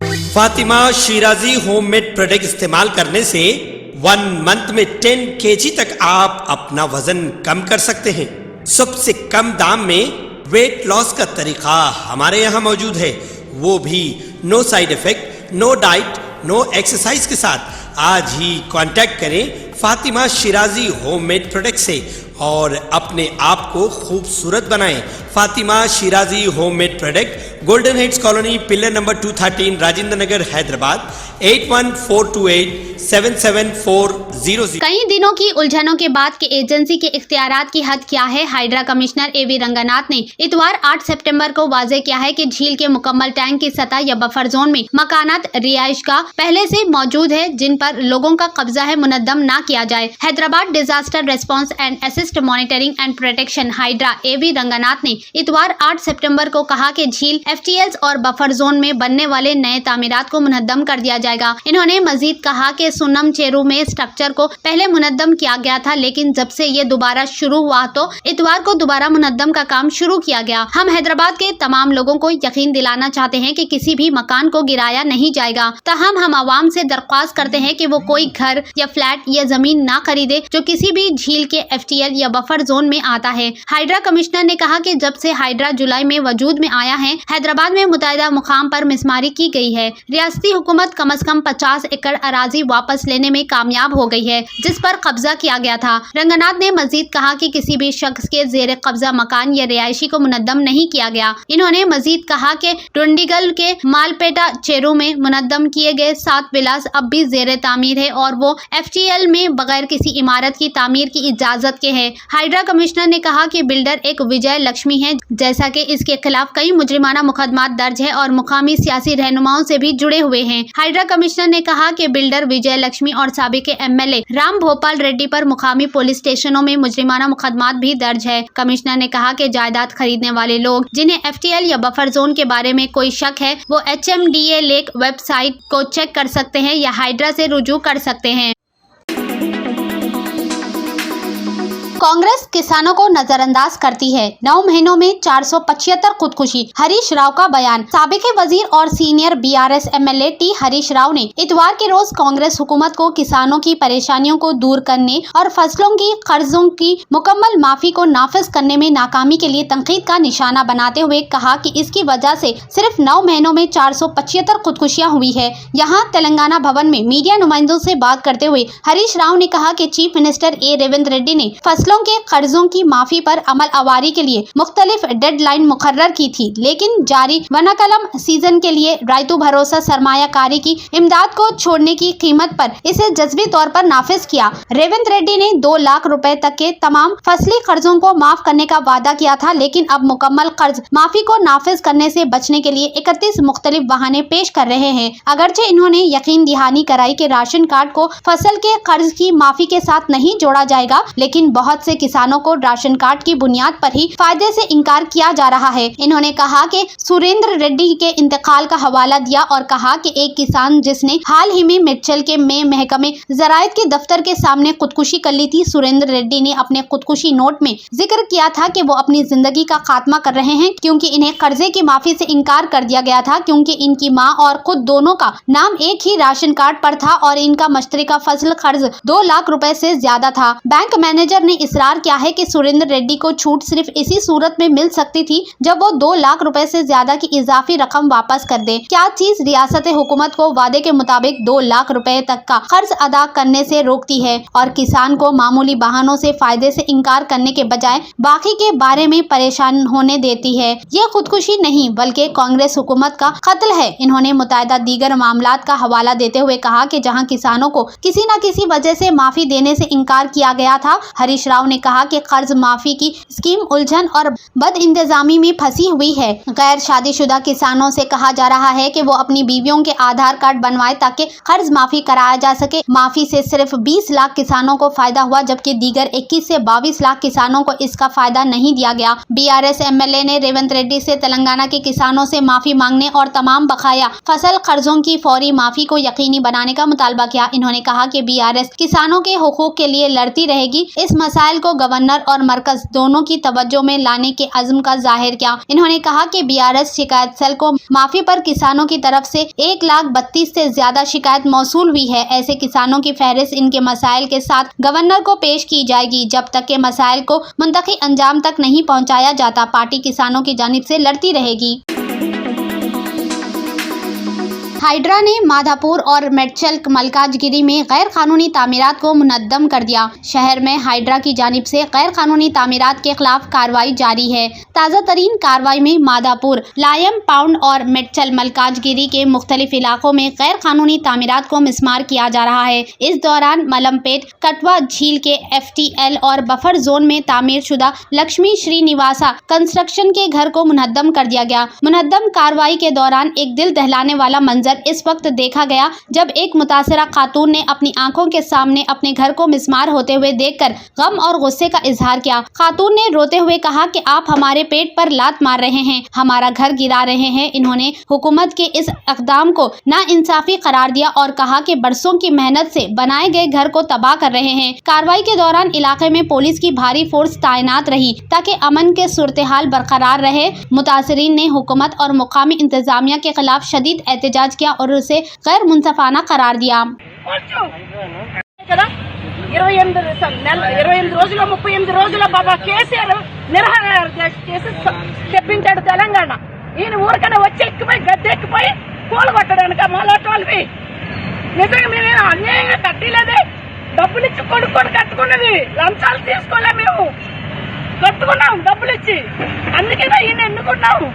Fatima Shirazi homemade product इस्तेमाल करने से 1 मंथ में 10 kg तक आप अपना वजन कम कर सकते हैं। सबसे कम दाम में वेट लॉस का तरीका हमारे यहाँ मौजूद है, वो भी no side effect, no diet, no exercise के साथ। आज ही कांटेक्ट करें फातिमा शिराजी होममेड प्रोडक्ट से और अपने आप को खूबसूरत बनाएं। Fatima Shirazi homemade product, golden heads colony, pillar number 213, Rajendra Nagar, Hyderabad 8142877400। कई दिनों की उलझनों के बाद के एजेंसी के इख्तियारात की हद क्या है? हाइड्रा कमिश्नर एवी रंगनाथ ने इतवार 8 सितंबर को वाजे किया है कि झील के मुकम्मल टैंक की सतह या बफर जोन में मकानात रिहाइश का पहले से मौजूद है जिन पर लोगों का कब्जा है, मुनद्दम न किया जाए। Hyderabad disaster response and assist monitoring and protection HYDRAA A V Ranganath ने इतवार 8 सितंबर को कहा कि झील FTLs और बफर जोन में बनने वाले नए तामीरात को मुनद्दम कर दिया जाएगा। इन्होंने मजीद कहा कि सुनम चेरू में स्ट्रक्चर को पहले मुनद्दम किया गया था, लेकिन जब से ये दोबारा शुरू हुआ तो इतवार को दोबारा मुनद्दम का काम शुरू किया गया। हम हैदराबाद के तमाम लोगों को यकीन दिलाना चाहते हैं कि किसी भी मकान को गिराया नहीं जाएगा। ताहम हम आवाम से दरख्वास्त करते हैं कि वो कोई घर या फ्लैट या जमीन ना खरीदे जो किसी भी झील के FTL या बफर जोन में आता है। हाइड्रा कमिश्नर ने कहा कि जब से हाइड्रा जुलाई में वजूद में आया है, हैदराबाद में मुतअद्दिद मुकाम पर मिसमारी की गई है। रियासती हुकूमत कम अज कम 50 एकड़ अराजी वापस लेने में कामयाब हो गई है जिस पर कब्जा किया गया था। रंगनाथ ने मजीद कहा कि किसी भी शख्स के जेर कब्जा मकान या रिहायशी को मुनद्दम नहीं किया गया। इन्होंने मजीद कहा कि डुंडिगल के मालपेटा चेरू में मुनद्दम किए गए 7 विलास अब भी जेर तामीर है और वो FTL में बगैर किसी इमारत की तामीर की इजाजत के है। हाइड्रा कमिश्नर ने कहा कि बिल्डर एक विजय लक्ष्मी है, जैसा कि इसके खिलाफ कई मुजरिमाना मुकदमात दर्ज है और मुकामी सियासी रहनुमाओं से भी जुड़े हुए हैं। हाइड्रा कमिश्नर ने कहा कि बिल्डर विजय लक्ष्मी और साबिक MLA राम भोपाल रेड्डी पर मुकामी पुलिस स्टेशनों में मुजरिमाना मुकदमात भी दर्ज है। कमिश्नर ने कहा कि जायदाद खरीदने वाले लोग जिन्हें FTL या बफर जोन के बारे में कोई शक है वो HMDA लेक वेबसाइट को चेक कर सकते हैं या हाइड्रा से रुजू कर सकते हैं। कांग्रेस किसानों को नजरअंदाज करती है, 9 महीनों में 475 खुदकुशी। हरीश राव का बयान। साबिक वजीर और senior BRS MLA T Harish Rao ने इतवार के रोज कांग्रेस हुकूमत को किसानों की परेशानियों को दूर करने और फसलों की कर्जों की मुकम्मल माफी को नाफिज करने में नाकामी के लिए तनकीद का निशाना बनाते हुए कहा कि इसकी वजह से सिर्फ 9 महीनों में 475 खुदकुशियां हुई है। यहाँ तेलंगाना भवन में मीडिया नुमाइंदों से बात करते हुए हरीश राव ने कहा कि chief minister A Revanth Reddy ने फसलों के कर्जों की माफी पर अमल आवारी के लिए मुख्तलिफ डेडलाइन मुकर्रर की थी, लेकिन जारी वनाकलम सीजन के लिए रायतू भरोसा सरमायाकारी की इमदाद को छोड़ने की कीमत पर इसे जज्बी तौर पर नाफिज किया। रेवंत रेड्डी ने 2 लाख रुपए तक के तमाम फसली कर्जों को माफ करने का वादा किया था, लेकिन अब मुकम्मल कर्ज माफी को नाफिज करने से बचने के लिए 31 मुख्तलिफ बहाने पेश कर रहे हैं। अगरचे इन्होंने यकीन दहानी कराई कि राशन कार्ड को फसल के कर्ज की माफी के साथ नहीं जोड़ा जाएगा, लेकिन बहुत से किसानों को राशन कार्ड की बुनियाद पर ही फायदे से इनकार किया जा रहा है। इन्होंने कहा कि सुरेंद्र रेड्डी के इंतकाल का हवाला दिया और कहा कि एक किसान जिसने हाल ही में मिर्चल के महकमे ज़रायत के दफ्तर के सामने खुदकुशी कर ली थी, सुरेंद्र रेड्डी ने अपने खुदकुशी नोट में जिक्र किया था कि वो अपनी जिंदगी का खात्मा कर रहे हैं क्योंकि इन्हें कर्जे की माफी से इनकार कर दिया गया था, क्योंकि इनकी माँ और खुद दोनों का नाम एक ही राशन कार्ड पर था और इनका मश्तरका फसल कर्ज 2 लाख रुपए से ज्यादा था। बैंक मैनेजर ने इसरार किया है कि सुरेंद्र रेड्डी को छूट सिर्फ इसी सूरत में मिल सकती थी जब वो 2 लाख रुपए से ज्यादा की इजाफी रकम वापस कर दे। क्या चीज रियासत हुकूमत को वादे के मुताबिक 2 लाख रुपए तक का कर्ज अदा करने से रोकती है और किसान को मामूली बहानों से फायदे से इनकार करने के बजाय बाकी के बारे में परेशान होने देती है? ये खुदकुशी नहीं बल्कि कांग्रेस हुकूमत का कत्ल है। इन्होंने मुतअद्दिदा दीगर मामलात का हवाला देते हुए कहा कि जहाँ किसानों को किसी न किसी वजह से माफी देने से इनकार किया गया था, हरीश राव ने कहा कि कर्ज माफी की स्कीम उलझन और बद इंतजामी में फंसी हुई है। गैर शादीशुदा किसानों से कहा जा रहा है कि वो अपनी बीवियों के आधार कार्ड बनवाए ताकि कर्ज माफी कराया जा सके। माफी से सिर्फ 20 लाख किसानों को फायदा हुआ जबकि दीगर 21 से 22 लाख किसानों को इसका फायदा नहीं दिया गया। BRS MLA ने रेवंत रेड्डी से तेलंगाना के किसानों से माफी मांगने और तमाम बकाया फसल कर्जों की फौरी माफी को यकीनी बनाने का मुतालबा किया। इन्होंने कहा कि BRS किसानों के हुकूक के लिए लड़ती रहेगी। इस मसाइल مسائل کو گورنر اور مرکز دونوں کی توجہ میں لانے کے عزم کا ظاہر کیا۔ انہوں نے کہا کہ BRS شکایت سیل کو معافی پر کسانوں کی طرف سے 1,32,000 سے زیادہ شکایت موصول ہوئی ہے۔ ایسے کسانوں کی فہرست ان کے مسائل کے ساتھ گورنر کو پیش کی جائے گی۔ جب تک کہ مسائل کو منطقی انجام تک نہیں پہنچایا جاتا، پارٹی کسانوں کی جانب سے لڑتی رہے گی۔ ہائیڈرا نے مادھاپور اور میڈچل ملکاج گیری میں غیر قانونی تعمیرات کو منہدم کر دیا۔ شہر میں ہائیڈرا کی جانب سے غیر قانونی تعمیرات کے خلاف کارروائی جاری ہے۔ تازہ ترین کارروائی میں مادھاپور، لائم پاؤنڈ اور میڈچل ملکاج گیری کے مختلف علاقوں میں غیر قانونی تعمیرات کو مسمار کیا جا رہا ہے۔ اس دوران ملم پیٹ، کٹوا جھیل کے FTL اور بفر زون میں تعمیر شدہ لکشمی شری نواسا کنسٹرکشن کے گھر کو منہدم کر دیا گیا۔ منہدم کارروائی کے دوران ایک دل دہلانے والا منظر اس وقت دیکھا گیا جب ایک متاثرہ خاتون نے اپنی آنکھوں کے سامنے اپنے گھر کو مسمار ہوتے ہوئے دیکھ کر غم اور غصے کا اظہار کیا۔ خاتون نے روتے ہوئے کہا کہ آپ ہمارے پیٹ پر لات مار رہے ہیں، ہمارا گھر گرا رہے ہیں۔ انہوں نے حکومت کے اس اقدام کو ناانصافی قرار دیا اور کہا کہ برسوں کی محنت سے بنائے گئے گھر کو تباہ کر رہے ہیں۔ کارروائی کے دوران علاقے میں پولیس کی بھاری فورس تعینات رہی تاکہ امن کے صورتحال برقرار رہے۔ متاثرین نے حکومت اور مقامی انتظامیہ کے خلاف شدید احتجاج کیا اور اسے غیر منصفانہ قرار دیا۔ 28 రోజుల 38 రోజుల బాబా కేసీఆర్ నిరహార చేసి తెప్పించాడు తెలంగాణ। ఈయన ఊరికనే వచ్చి ఎక్కిపోయి గద్దె ఎక్కిపోయి కోలు కొట్టడానికి మాలాటోళ్ళవి నిజంగా మేము అన్యాయంగా కట్టలేదే, డబ్బులు ఇచ్చి కొడుకొని కట్టుకున్నది, లంచాలు తీసుకోలే, మేము కట్టుకున్నాం డబ్బులు ఇచ్చి, అందుకేనా ఈయన ఎన్నుకున్నాము।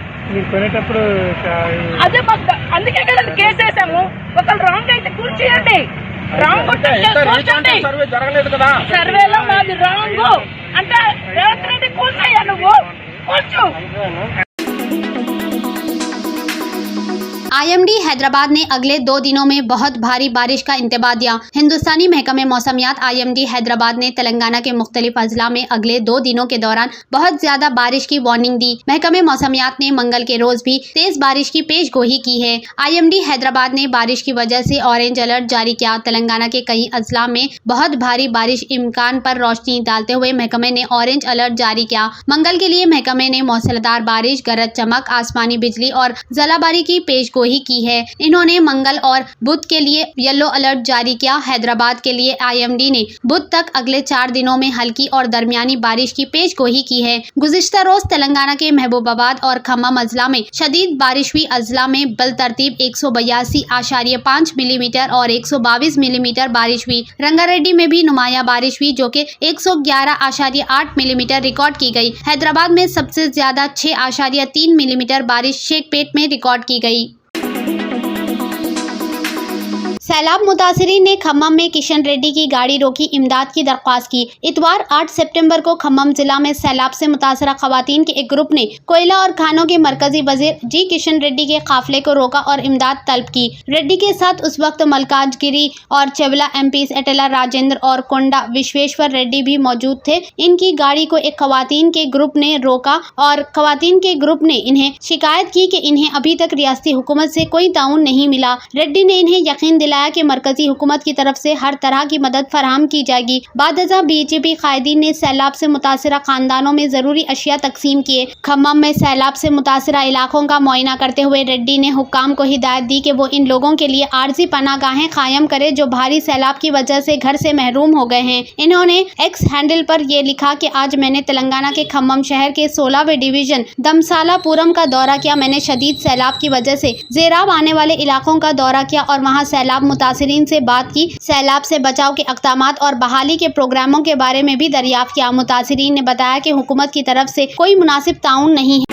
అదే మాకు అందుకే కదా కేసు వేసాము। ఒకళ్ళు రాంగ్ అయితే కూర్చేయండి, రాంగ్ కూర్చోండి, సర్వేలో మాది రాంగ్ అంటే రేవంత్ రెడ్డి కూర్చోయ్యా, నువ్వు కూర్చో। IMD हैदराबाद ने अगले 2 दिनों में बहुत भारी बारिश का इंतबाह दिया। हिंदुस्तानी महकमे मौसमियात IMD हैदराबाद ने तेलंगाना के मुख्तलिफ अजला में अगले 2 दिनों के दौरान बहुत ज्यादा बारिश की वार्निंग दी। महकमे मौसमियात ने मंगल के रोज भी तेज बारिश की पेशगोई की है। IMD हैदराबाद ने बारिश की वजह से ऑरेंज अलर्ट जारी किया। तेलंगाना के कई अजला में बहुत भारी बारिश इम्कान पर रोशनी डालते हुए महकमे ने ऑरेंज अलर्ट जारी किया। मंगल के लिए महकमे ने मौसलाधार बारिश, गरज चमक, आसमानी बिजली और जलाबारी की पेशगोई की है। इन्होंने मंगल और बुध के लिए येलो अलर्ट जारी किया। हैदराबाद के लिए IMD ने बुध तक अगले 4 दिनों में हल्की और दरमियानी बारिश की पेशगोई की है। गुज़िश्ता रोज तेलंगाना के महबूबाबाद और खम्मम अजला में शदीद बारिश हुई। अजला में बलतरतीब 182.5 मिलीमीटर और 122 मिलीमीटर बारिश हुई। रंगारेड्डी में भी नुमाया बारिश हुई जो कि 111.8 मिलीमीटर रिकॉर्ड की गई। हैदराबाद में सबसे ज्यादा 6.3 मिलीमीटर बारिश शेखपेट में रिकॉर्ड की गई। सैलाब मुतासिरीन ने खम्मम में किशन रेड्डी की गाड़ी रोकी, इमदाद की दरख्वास्त की। इतवार 8 सितंबर को खम्मम जिला में सैलाब से मुतासरा खवातीन के एक ग्रुप ने कोयला और खानों के मरकजी वजीर जी किशन रेड्डी के काफिले को रोका और इमदाद तलब की। रेड्डी के साथ उस वक्त मलकाजगिरी और चेवला MPs एटेला राजेंद्र और कोंडा विश्वेश्वर रेड्डी भी मौजूद थे। इनकी गाड़ी को एक खवातीन के ग्रुप ने रोका और खवातीन के ग्रुप ने इन्हें शिकायत की कि इन्हें अभी तक रियासती हुकूमत से कोई ताउन नहीं मिला। रेड्डी ने इन्हें यकीन दिलाया कि मरकजी हुकूमत की तरफ से हर तरह की मदद फराहम की जाएगी। बादजा BJP कायदीन ने सैलाब से मुतासरा खानदानों में जरूरी अशिया तकसीम किए। खम्मम में सैलाब से मुतासरा इलाकों का मुआयना करते हुए रेड्डी ने हुक्काम को हिदायत दी कि वो इन लोगों के लिए आर्जी पनागाहें कायम करे जो भारी सैलाब की वजह से घर से महरूम हो गए हैं। इन्होंने एक्स हैंडल पर ये लिखा कि आज मैंने तेलंगाना के खम्मम शहर के 16वें डिवीजन दमसालापुरम का दौरा किया। मैंने शदीद सैलाब की वजह से जेराब आने वाले इलाकों का दौरा किया और वहाँ सैलाब मुतासिरीन से बात की। सैलाब से बचाव के अक़दामात और बहाली के प्रोग्रामों के बारे में भी दरियाफ्त किया। मुतासिरीन ने बताया कि हुकूमत की तरफ से कोई मुनासिब ताउन नहीं है।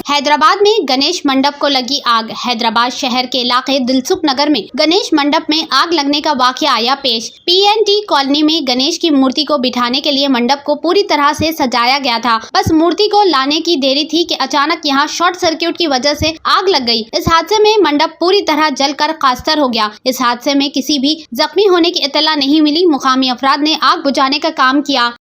हैदराबाद में गणेश मंडप को लगी आग। हैदराबाद शहर के इलाके दिलसुख नगर में गणेश मंडप में आग लगने का वाकया आया पेश। PNT कॉलोनी में गणेश की मूर्ति को बिठाने के लिए मंडप को पूरी तरह से सजाया गया था। बस मूर्ति को लाने की देरी थी कि अचानक यहां शॉर्ट सर्किट की वजह से आग लग गई। इस हादसे में मंडप पूरी तरह जलकर खास्तर हो गया। इस हादसे में किसी भी जख्मी होने की इत्तला नहीं मिली। मुकामी अफराद ने आग बुझाने का काम किया।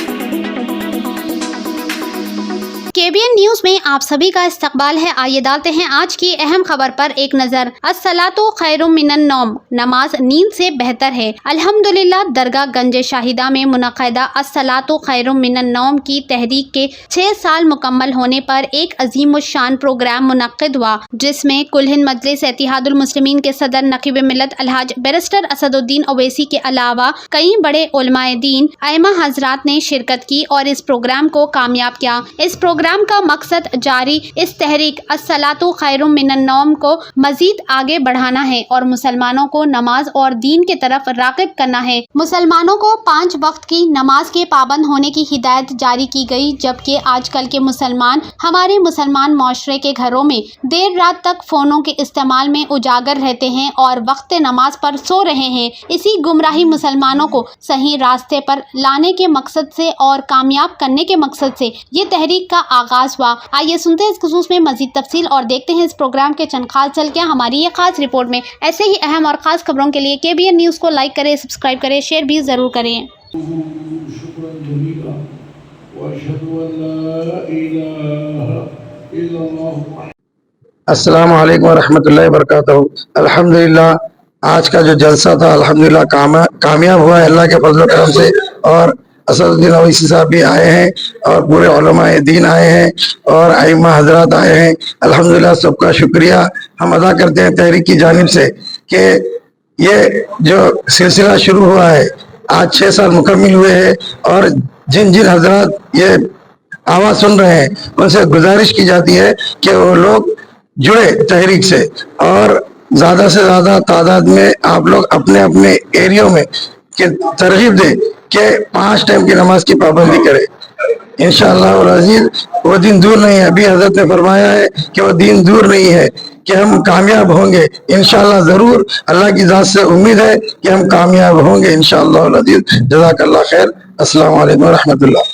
KBN न्यूज में आप सभी का इस्तकबाल है। आइए डालते हैं आज की अहम खबर पर एक नजर। अस्सलातु खैरुम मिनन नौम, नमाज नींद से बेहतर है। अल्हम्दुलिल्लाह दरगाह गंज शाहिदा में मुनक़दा अस्सलातु खैरुम मिनन नौम की तहरीक के 6 साल मुकम्मल होने पर एक अजीमुश्शान प्रोग्राम मुनक़्क़िद हुआ, जिसमें कुल हिंद मजलिस इत्तेहादुल मुस्लिमीन के सदर नक़ीब मिल्लत अलहाज बैरिस्टर असदुद्दीन ओवैसी के अलावा कई बड़े उलमाए दीन आइमा हजरात ने शिरकत की और इस प्रोग्राम को कामयाब किया। इस प्रोग्राम का मकसद जारी इस तहरीक अस्सलातु खैरुम मिनन नौम को मजीद आगे बढ़ाना है और मुसलमानों को नमाज और दीन की तरफ राग़िब करना है। मुसलमानों को 5 वक्त की नमाज के पाबंद होने की हिदायत जारी की गई, जबकि आजकल के मुसलमान हमारे मुसलमान माशरे के घरों में देर रात तक फ़ोनों के इस्तेमाल में उजागर रहते हैं और वक्त नमाज पर सो रहे हैं। इसी गुमराही मुसलमानों को सही रास्ते पर लाने के मकसद से और कामयाब करने के मकसद से ये तहरीक का आगाज हुआ। आइए सुनते हैं इस खुसूस में मजीद तफसील और देखते हैं इस प्रोग्राम के चंद खास झलकियां हमारी ये खास रिपोर्ट में। ऐसे ही अहम और खास खबरों के लिए KBN न्यूज़ को लाइक करें, सब्सक्राइब करें, शेयर भी ज़रूर करें। अस्सलामु अलैकुम वरहमतुल्लाहि वबरकातुहू। अल्हम्दुलिल्लाह आज का जो जलसा था अल्हम्दुलिल्लाह कामयाब हुआ है अल्लाह के फजल करम से, और असदुद्दीन ओवैसी साहब भी आए हैं और पूरे उलमाए दीन आए हैं और आइमा हजरात आए हैं। अल्हम्दुलिल्लाह सबका शुक्रिया हम अदा करते हैं तहरीक की जानिब से कि ये जो सिलसिला शुरू हुआ है आज 6 साल मुकम्मल हुए हैं, और जिन जिन हजरात ये आवाज़ सुन रहे हैं उनसे गुजारिश की जाती है कि वो लोग जुड़े तहरीक से और ज़्यादा से ज़्यादा तादाद में आप लोग अपने अपने एरियो में कि तरगीब दें कि 5 टाइम की नमाज की पाबंदी करें। इंशाअल्लाह और अजीज वो दिन दूर नहीं है। अभी हजरत ने फरमाया है कि वो दिन दूर नहीं है कि हम कामयाब होंगे इंशाअल्लाह ज़रूर। अल्लाह की ज़ात से उम्मीद है कि हम कामयाब होंगे इंशाअल्लाह और अजीज। जज़ाकल्लाह खैर। अस्सलामु अलैकुम वरहमतुल्लाह।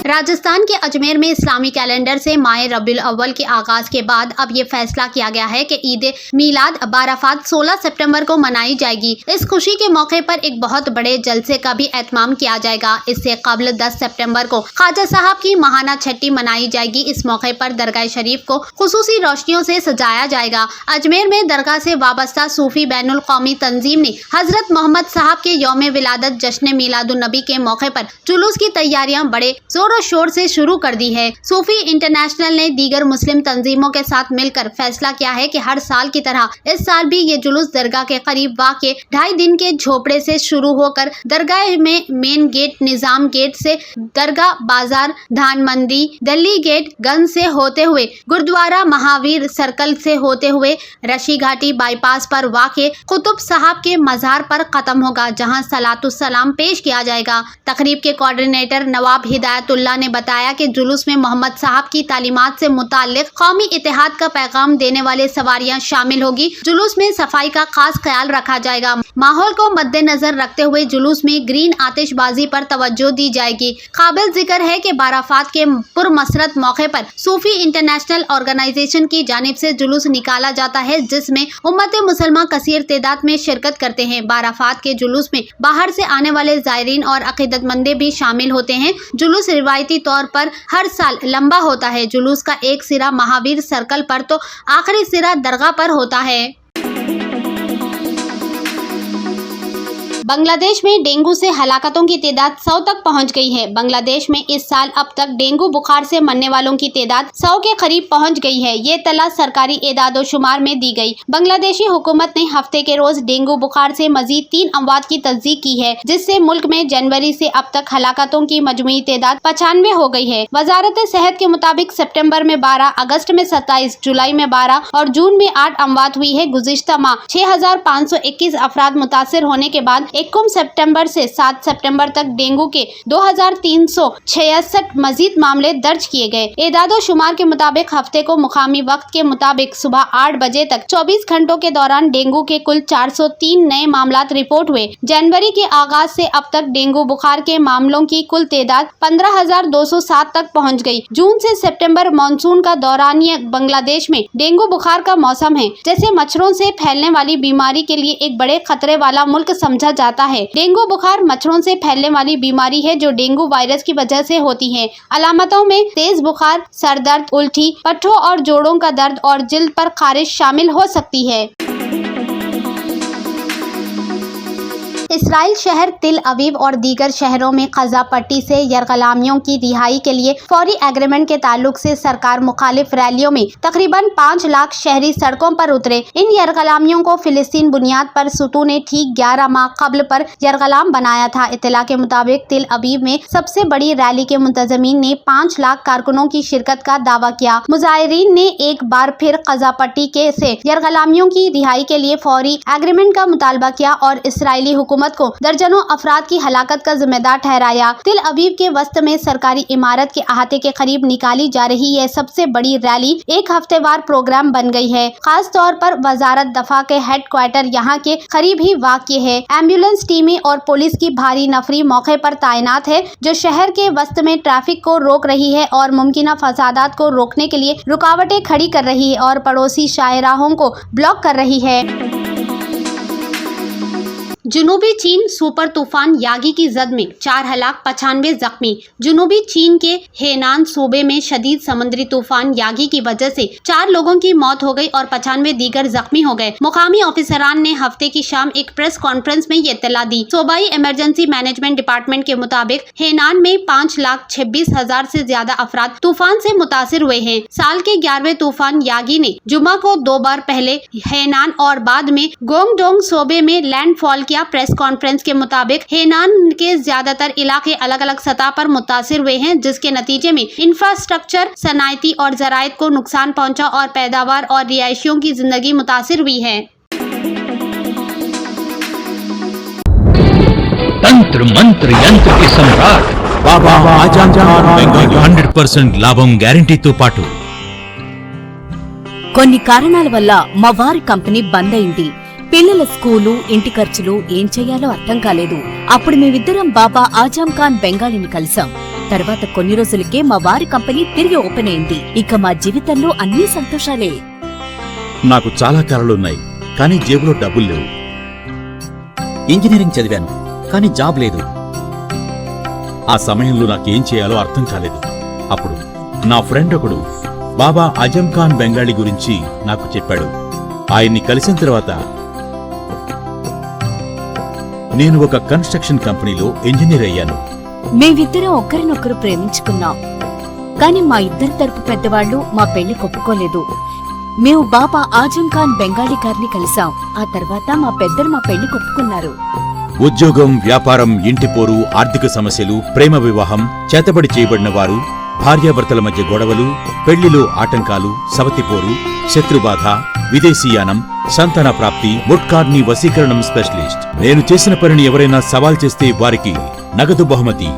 राजस्थान के अजमेर में इस्लामी कैलेंडर से माह रबीउल अव्वल के आगाज के बाद अब ये फैसला किया गया है कि ईद मीलाद बाराफात 16 सितंबर को मनाई जाएगी। इस खुशी के मौके पर एक बहुत बड़े जलसे का भी एहतमाम किया जाएगा। इससे कबल 10 सितंबर को ख्वाजा साहब की महाना छठी मनाई जाएगी। इस मौके पर दरगाह शरीफ को खुसूसी रोशनियों से सजाया जाएगा। अजमेर में दरगाह से वाबस्ता सूफी बैनुल कौमी तंजीम ने हजरत मोहम्मद साहब के यौम विलादत जश्न मीलादुन नबी के मौके पर जुलूस की तैयारियां बड़े जोरों शोर से शुरू कर दी है। सूफी इंटरनेशनल ने दीगर मुस्लिम तंजीमों के साथ मिलकर फैसला किया है कि हर साल की तरह इस साल भी ये जुलूस दरगाह के करीब वाक़े 2.5 दिन के झोपड़े से शुरू होकर दरगाह में मेन गेट, निजाम गेट से दरगाह बाजार, धान मंडी, दिल्ली गेट, गंज से होते हुए गुरुद्वारा महावीर सर्कल से होते हुए रशी घाटी बाईपास पर वाक़े कुतुब साहब के मज़ार पर खत्म होगा, जहां सलातुस्सलाम पेश किया जाएगा। तकरीब के कोऑर्डिनेटर नवाब हिदायतुल्लाह ने बताया कि जुलूस में मोहम्मद साहब की तालीमात से मुताल्लिक कौमी इत्तेहाद का पैगाम देने वाले सवारियां शामिल होगी। जुलूस में सफाई का खास ख्याल रखा जाएगा। माहौल को मद्देनजर रखते हुए जुलूस में ग्रीन आतिशबाजी पर तवज्जो दी जाएगी। काबिल जिक्र है कि बाराफात के पुरमसरत मौके पर सूफी इंटरनेशनल ऑर्गेनाइजेशन की जानिब से जुलूस निकाला जाता है, जिसमें उम्मत मुसलमान कसीर तादाद में शिरकत करते हैं। बाराफात के जुलूस में बाहर से आने वाले ज़ायरीन और अकीदतमंदे भी शामिल होते हैं। जुलूस रिवायती तौर पर हर साल लंबा होता है। जुलूस का एक सिरा महावीर सर्कल पर तो आखिरी सिरा दरगाह पर होता है। बांग्लादेश में डेंगू से हलाकतों की तादाद 100 तक पहुंच गई है। बांग्लादेश में इस साल अब तक डेंगू बुखार से मरने वालों की तादाद 100 के करीब पहुंच गई है। ये तला सरकारी एदादोशुमार में दी गई। बांग्लादेशी हुकूमत ने हफ्ते के रोज डेंगू बुखार से मजीद 3 अमवात की तस्दीक की है, जिससे मुल्क में जनवरी से अब तक हलाकतों की मजमूई तादाद 95 हो गई है। वजारत सेहत के मुताबिक सितंबर में 12, अगस्त में 27, जुलाई में 12 और जून में 8 अमवात हुई है। गुज़िश्ता माह 6521 अफराद मुतासिर होने के बाद 1 सितंबर से 7 सितंबर तक डेंगू के 2366 मजीद मामले दर्ज किए गए। एदादो शुमार के मुताबिक हफ्ते को मुकामी वक्त के मुताबिक सुबह 8 बजे तक 24 घंटों के दौरान डेंगू के कुल 403 नए मामलात रिपोर्ट हुए। जनवरी के आगाज से अब तक डेंगू बुखार के मामलों की कुल तादाद 15,207 तक पहुंच गई। जून से सितंबर मानसून का दौरानिया बांग्लादेश में डेंगू बुखार का मौसम है, जैसे मच्छरों से फैलने वाली बीमारी के लिए एक बड़े खतरे वाला मुल्क समझा जाता जाता है। डेंगू बुखार मच्छरों से फैलने वाली बीमारी है जो डेंगू वायरस की वजह से होती है। अलामतों में तेज बुखार, सर दर्द, उल्टी, पट्ठों और जोड़ों का दर्द और जिल्द पर खारिश शामिल हो सकती है। इसराइल शहर तिल अवीव और दीगर शहरों में क़ज़ा पट्टी से यरग़लामियों की रिहाई के लिए फौरी एग्रीमेंट के ताल्लुक से सरकार मुखालिफ रैलियों में तकरीबन 5 लाख शहरी सड़कों पर उतरे। इन यरग़लामियों को फिलिस्तीन बुनियाद पर सुतू ने ठीक 11 माह कब्ल पर यरग़लाम बनाया था। इत्तला के मुताबिक तिल अवीव में सबसे बड़ी रैली के मुंतज़मीन ने 5 लाख कारकुनों की शिरकत का दावा किया। मुजाहिरीन ने एक बार फिर क़ज़ा पट्टी के से यरग़लामियों की रिहाई के लिए फौरी एग्रीमेंट का मुतालबा किया और इसराइली हुकूमत को दर्जनों अफराद की हलाकत का जिम्मेदार ठहराया। तिल अवीव के वस्त में सरकारी इमारत के अहाते के करीब निकाली जा रही यह सबसे बड़ी रैली एक हफ्तेवार प्रोग्राम बन गई है। खास तौर पर वजारत दफा के हेडक्वार्टर यहाँ के करीब ही वाक़ है। एम्बुलेंस टीमें और पुलिस की भारी नफरी मौके पर तैनात है जो शहर के वस्त में ट्रैफिक को रोक रही है और मुमकिन फसादात को रोकने के लिए रुकावटें खड़ी कर रही है और पड़ोसी शाहराहों को ब्लॉक कर रही है। जनूबी चीन सुपर तूफान यागी की जद में 4 हलाक 95 जख्मी। जनूबी चीन के हेनान सूबे में शदीद समुद्री तूफान यागी की वजह से 4 लोगों की मौत हो गई और 95 दीगर जख्मी हो गए। मुकामी ऑफिसरान ने हफ्ते की शाम एक प्रेस कॉन्फ्रेंस में ये इत्तला दी। सूबाई इमरजेंसी मैनेजमेंट डिपार्टमेंट के मुताबिक हेनान में 5,26,000 से ज्यादा अफराद तूफान से मुतासिर हुए हैं। साल के 11वें तूफान यागी ने जुमा को 2 बार पहले हेनान और बाद में गोंगडोंग सूबे में लैंडफॉल किया। प्रेस कॉन्फ्रेंस के मुताबिक हेनान के ज्यादातर इलाके अलग अलग सतह पर मुतासिर हुए हैं जिसके नतीजे में इंफ्रास्ट्रक्चर, सनाइती और ज़राइत को नुकसान पहुंचा और पैदावार और रिहायशियों की जिंदगी मुतासिर हुई है। तंत्र मंत्र यंत्र के सम्राट बाबा आजम खान బెంగాలీ 100% లాభం గ్యారెంటీతో పాటు కొన్ని కారణాల వల్ల మా వారి కంపెనీ బంద్ అయింది. పిల్లల స్కూలు, ఇంటి ఖర్చులు ఏం చెయ్యాలో అర్థం కాలేదు. అప్పుడు మేమిద్దరం బాబా ఆజం ఖాన్ బెంగాలీని కలిసాం. తర్వాత కొన్ని రోజులకే మా వారి కంపెనీ తిరిగి ఓపెన్ అయింది. ఇక మా జీవితంలో అన్ని సంతోషాలే. నాకు చాలా కలలున్నాయి కానీ జేబులో డబ్బులు లేవు. ఇంజనీరింగ్ చదివాను కానీ జాబ్ లేదు. ఆ సమయంలో నాకేం చేయాలో అర్థం కాలేదు. అప్పుడు నా ఫ్రెండ్ ఒకడు బాబా ఆజం ఖాన్ బెంగాలీ గురించి నాకు చెప్పాడు. ఆయన్ని కలిసిన తర్వాత నేను ఒక కన్స్ట్రక్షన్ కంపెనీలో ఇంజనీర్ అయ్యాను. మేమిద్దరం ఒకరినొకరు ప్రేమించుకున్నాం. కాని మా ఇద్దరి తరపు పెద్దవాళ్లు మా పెళ్లి ఒప్పుకోలేదు. మేము బాబా ఆజం ఖాన్ బెంగాలీ గారిని కలిసాం. ఆ తర్వాత మా పెద్దలు మా పెళ్లి ఒప్పుకున్నారు. ఉద్యోగం, వ్యాపారం, ఇంటి పోరు, ఆర్థిక సమస్యలు, ప్రేమ వివాహం, చేతబడి చేయబడిన వారు, భార్యాభర్తల మధ్య గొడవలు, పెళ్లిలో ఆటంకాలు, సవతిపోరు, శత్రుబాధ, విదేశీయానం, సంతాన ప్రాప్తి, ముట్కార్ని వశీకరణం స్పెషలిస్ట్. నేను చేసిన పనిని ఎవరైనా సవాల్ చేస్తే వారికి నగదు బహుమతి.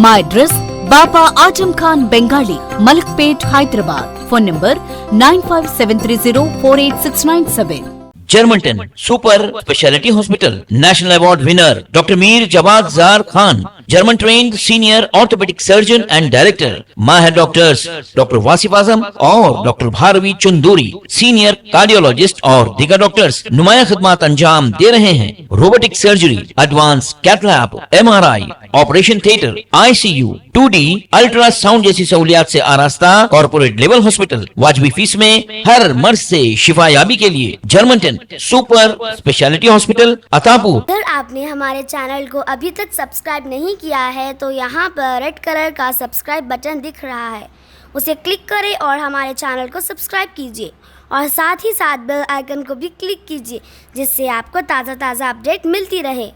మా address Baba Azam Khan Bengali, Malakpet, Hyderabad. Phone number 9573048697. Germanten super speciality hospital, national award winner doctor Mir Jawad Zar Khan, German trained senior orthopaedic surgeon and director, माहिर डॉक्टर्स डॉक्टर वासिफ आजम और doctor Bharavi Chanduri, senior cardiologist और दीगर डॉक्टर्स नुमाया खिदमत अंजाम दे रहे हैं। Robotic surgery, advance cath lab, MRI, operation theatre, ICU, 2D ultrasound जैसी सहूलियात से आरास्ता कॉर्पोरेट लेवल हॉस्पिटल, वाजबी फीस में हर मर्ज से शिफायाबी के लिए Germanton super speciality hospital, Attapur. अगर आपने हमारे चैनल को अभी तक सब्सक्राइब नहीं किया है तो यहाँ पर रेड कलर का सब्सक्राइब बटन दिख रहा है, उसे क्लिक करें और हमारे चैनल को सब्सक्राइब कीजिए और साथ ही साथ बेल आइकन को भी क्लिक कीजिए जिससे आपको ताज़ा अपडेट मिलती रहे।